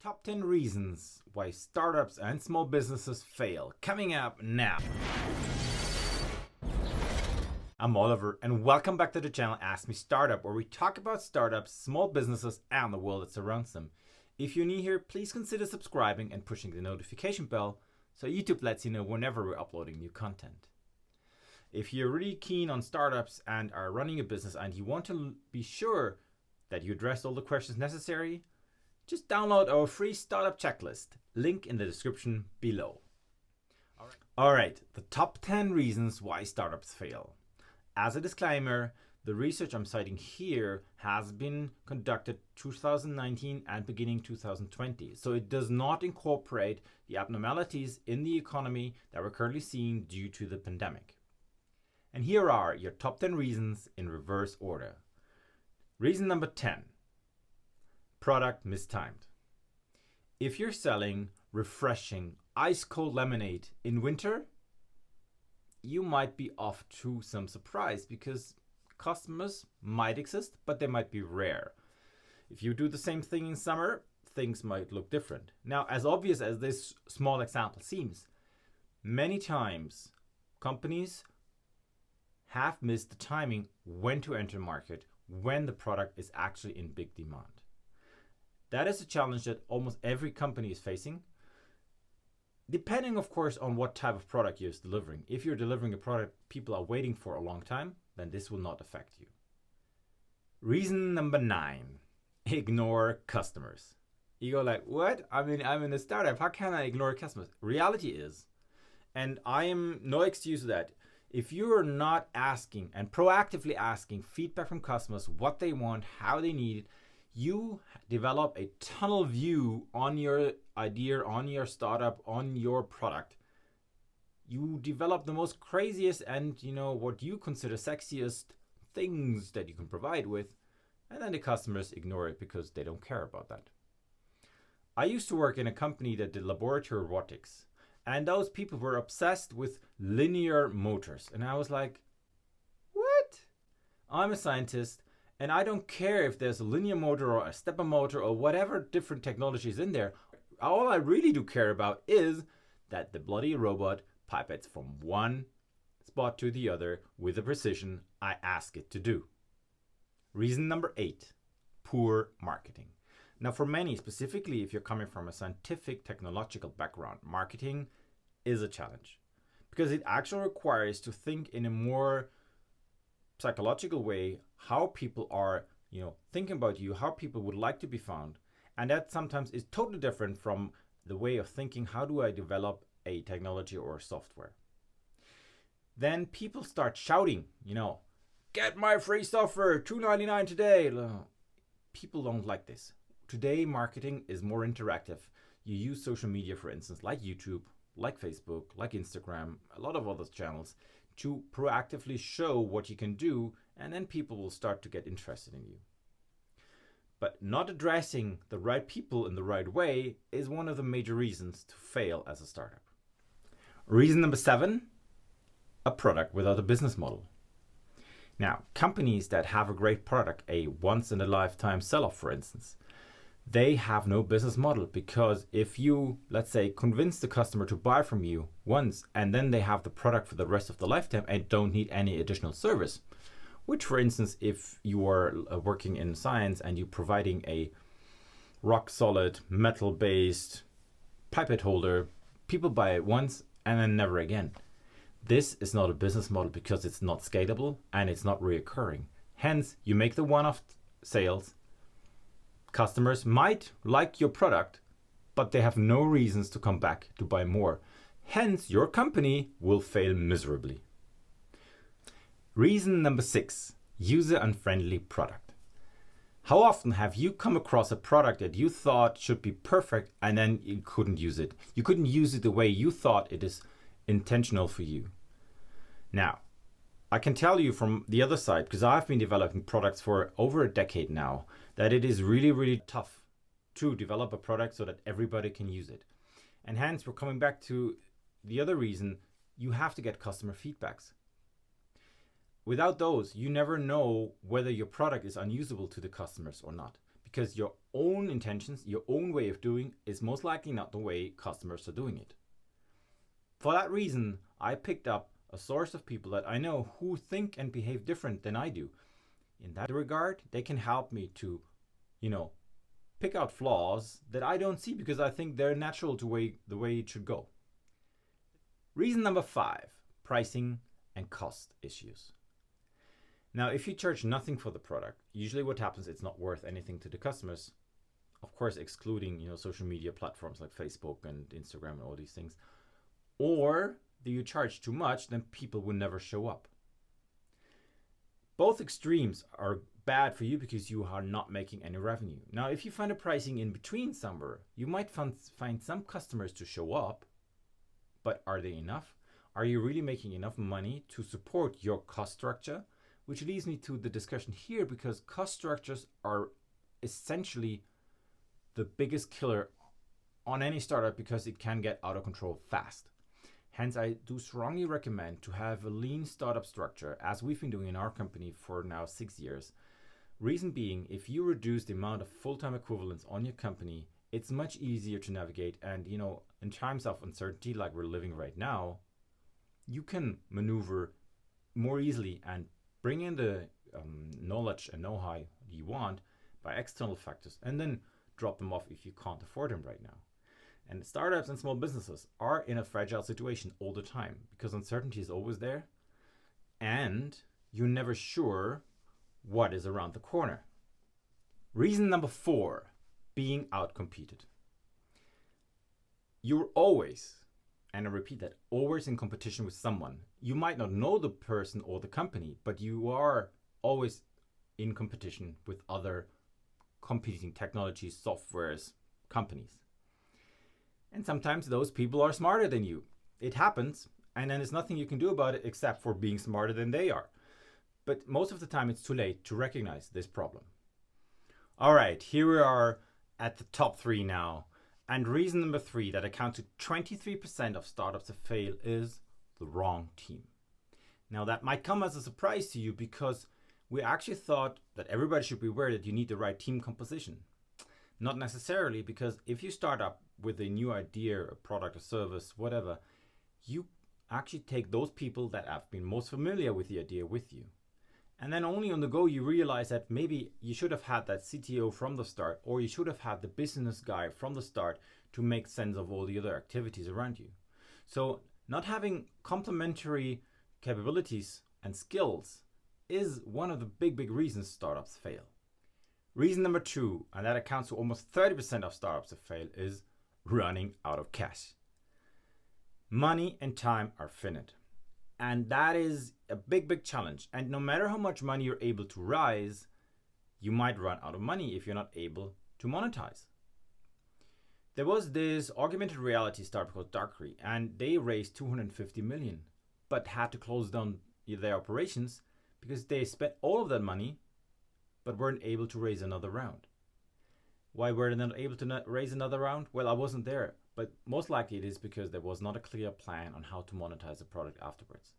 Top 10 reasons why startups and small businesses fail. Coming up now. I'm Oliver and welcome back to the channel Ask Me Startup, where we talk about startups, small businesses and the world that surrounds them. If you're new here, please consider subscribing and pushing the notification bell so YouTube lets you know whenever we're uploading new content. If you're really keen on startups and are running a business and you want to be sure that you address all the questions necessary, just download our free startup checklist, link in the description below. All right, the top 10 reasons why startups fail. As a disclaimer, the research I'm citing here has been conducted 2019 and beginning 2020, so it does not incorporate the abnormalities in the economy that we're currently seeing due to the pandemic. And here are your top 10 reasons in reverse order. Reason number 10. Product mistimed. If you're selling refreshing ice cold lemonade in winter, you might be off to some surprise because customers might exist, but they might be rare. If you do the same thing in summer, things might look different. Now, as obvious as this small example seems, many times companies have missed the timing when to enter market when the product is actually in big demand. That is a challenge that almost every company is facing, depending, of course, on what type of product you're delivering. If you're delivering a product people are waiting for a long time, then this will not affect you. Reason number 9, ignore customers. You go like, what? I mean, I'm in a startup. How can I ignore customers? Reality is, and I am no excuse to that, if you are not asking and proactively asking feedback from customers, what they want, how they need it, you develop a tunnel view on your idea, on your startup, on your product. You develop the most craziest and what you consider sexiest things that you can provide with, and then the customers ignore it because they don't care about that. I used to work in a company that did laboratory robotics, and those people were obsessed with linear motors. And I was like, what? I'm a scientist. And I don't care if there's a linear motor or a stepper motor or whatever different technology is in there. All I really do care about is that the bloody robot pipettes from one spot to the other with the precision I ask it to do. Reason number 8, poor marketing. Now for many, specifically if you're coming from a scientific technological background, marketing is a challenge because it actually requires to think in a more psychological way how people are thinking about you, how people would like to be found, and that sometimes is totally different from the way of thinking, how do I develop a technology or software. Then people start shouting, get my free software, $2.99 today. People don't like this. Today marketing is more interactive. You use social media, for instance, like YouTube, like Facebook, like Instagram, a lot of other channels, to proactively show what you can do, and then people will start to get interested in you. But not addressing the right people in the right way is one of the major reasons to fail as a startup. Reason number 7, a product without a business model. Now, companies that have a great product, a once-in-a-lifetime sell-off, for instance, they have no business model, because if you, let's say, convince the customer to buy from you once and then they have the product for the rest of the lifetime and don't need any additional service, which, for instance, if you are working in science and you're providing a rock solid metal based pipette holder, people buy it once and then never again. This is not a business model because it's not scalable and it's not reoccurring. Hence, you make the one-off sales. Customers might like your product, but they have no reasons to come back to buy more. Hence, your company will fail miserably. Reason number 6, user-unfriendly product. How often have you come across a product that you thought should be perfect and then you couldn't use it? You couldn't use it the way you thought it is intentional for you. Now, I can tell you from the other side, because I've been developing products for over a decade now, that it is really, really tough to develop a product so that everybody can use it. And hence, we're coming back to the other reason, you have to get customer feedbacks. Without those, you never know whether your product is unusable to the customers or not. because your own intentions, your own way of doing is most likely not the way customers are doing it. For that reason, I picked up a source of people that I know who think and behave different than I do. In that regard, they can help me to, pick out flaws that I don't see because I think they're natural to the way it should go. Reason number 5, pricing and cost issues. Now, if you charge nothing for the product, usually what happens, it's not worth anything to the customers. Of course, excluding, social media platforms like Facebook and Instagram and all these things. Or do you charge too much, then people will never show up. Both extremes are bad for you because you are not making any revenue. Now, if you find a pricing in between somewhere, you might find some customers to show up, but are they enough? Are you really making enough money to support your cost structure? Which leads me to the discussion here, because cost structures are essentially the biggest killer on any startup because it can get out of control fast. Hence, I do strongly recommend to have a lean startup structure, as we've been doing in our company for now 6 years. Reason being, if you reduce the amount of full-time equivalents on your company, it's much easier to navigate. And, in times of uncertainty like we're living right now, you can maneuver more easily and bring in the knowledge and know-how you want by external factors, and then drop them off if you can't afford them right now. And startups and small businesses are in a fragile situation all the time because uncertainty is always there and you're never sure what is around the corner. Reason number 4, being outcompeted. You're always, and I repeat that, always in competition with someone. You might not know the person or the company, but you are always in competition with other competing technologies, softwares, companies. And sometimes those people are smarter than you. It happens, and then there's nothing you can do about it except for being smarter than they are. But most of the time it's too late to recognize this problem. All right, here we are at the top 3 now. And reason number 3 that accounts to 23% of startups that fail is the wrong team. Now that might come as a surprise to you because we actually thought that everybody should be aware that you need the right team composition. Not necessarily, because if you start up with a new idea, a product, a service, whatever, you actually take those people that have been most familiar with the idea with you. And then only on the go you realize that maybe you should have had that CTO from the start, or you should have had the business guy from the start to make sense of all the other activities around you. So not having complementary capabilities and skills is one of the big reasons startups fail. Reason number 2, and that accounts for almost 30% of startups that fail, is running out of cash. Money and time are finite. And that is a big challenge. And no matter how much money you're able to raise, you might run out of money if you're not able to monetize. There was this augmented reality startup called Darkry, and they raised 250 million, but had to close down their operations because they spent all of that money but weren't able to raise another round. Why were they not able to raise another round? Well, I wasn't there, but most likely it is because there was not a clear plan on how to monetize the product afterwards.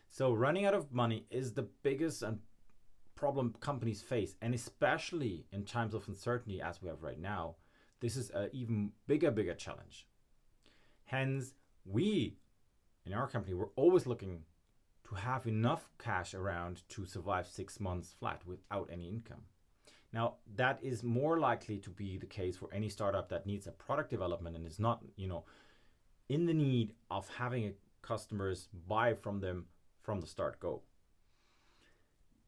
So running out of money is the biggest problem companies face, and especially in times of uncertainty as we have right now, this is an even bigger challenge. Hence, we in our company, we're always looking to have enough cash around to survive 6 months flat without any income. Now, that is more likely to be the case for any startup that needs a product development and is not, in the need of having customers buy from them from the start go.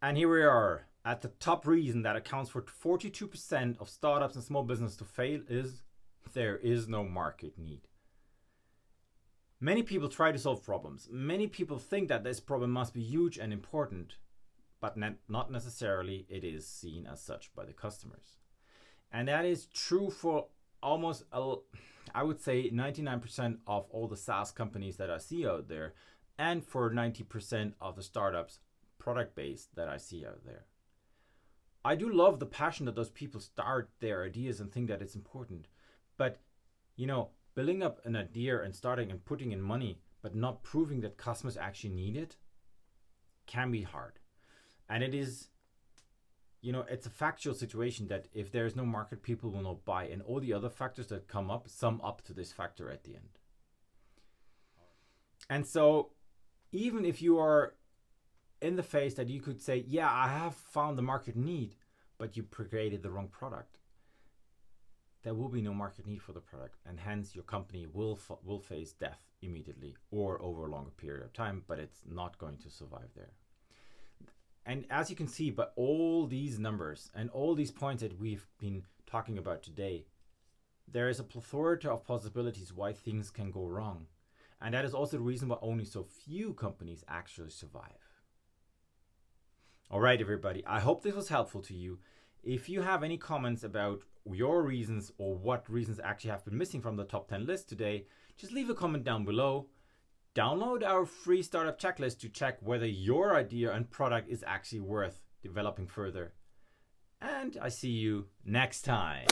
And here we are at the top reason that accounts for 42% of startups and small business to fail is there is no market need. Many people try to solve problems. Many people think that this problem must be huge and important, but not necessarily it is seen as such by the customers. And that is true for almost, I would say 99% of all the SaaS companies that I see out there, and for 90% of the startups product base that I see out there. I do love the passion that those people start their ideas and think that it's important. But, building up an idea and starting and putting in money, but not proving that customers actually need it can be hard. And it is, it's a factual situation that if there is no market, people will not buy, and all the other factors that come up sum up to this factor at the end. And so even if you are in the phase that you could say, yeah, I have found the market need, but you created the wrong product, there will be no market need for the product, and hence your company will face death immediately or over a longer period of time, but it's not going to survive there. And as you can see, by all these numbers and all these points that we've been talking about today, there is a plethora of possibilities why things can go wrong. And that is also the reason why only so few companies actually survive. All right, everybody, I hope this was helpful to you. If you have any comments about your reasons or what reasons actually have been missing from the top 10 list today, just leave a comment down below. Download our free startup checklist to check whether your idea and product is actually worth developing further. And I see you next time.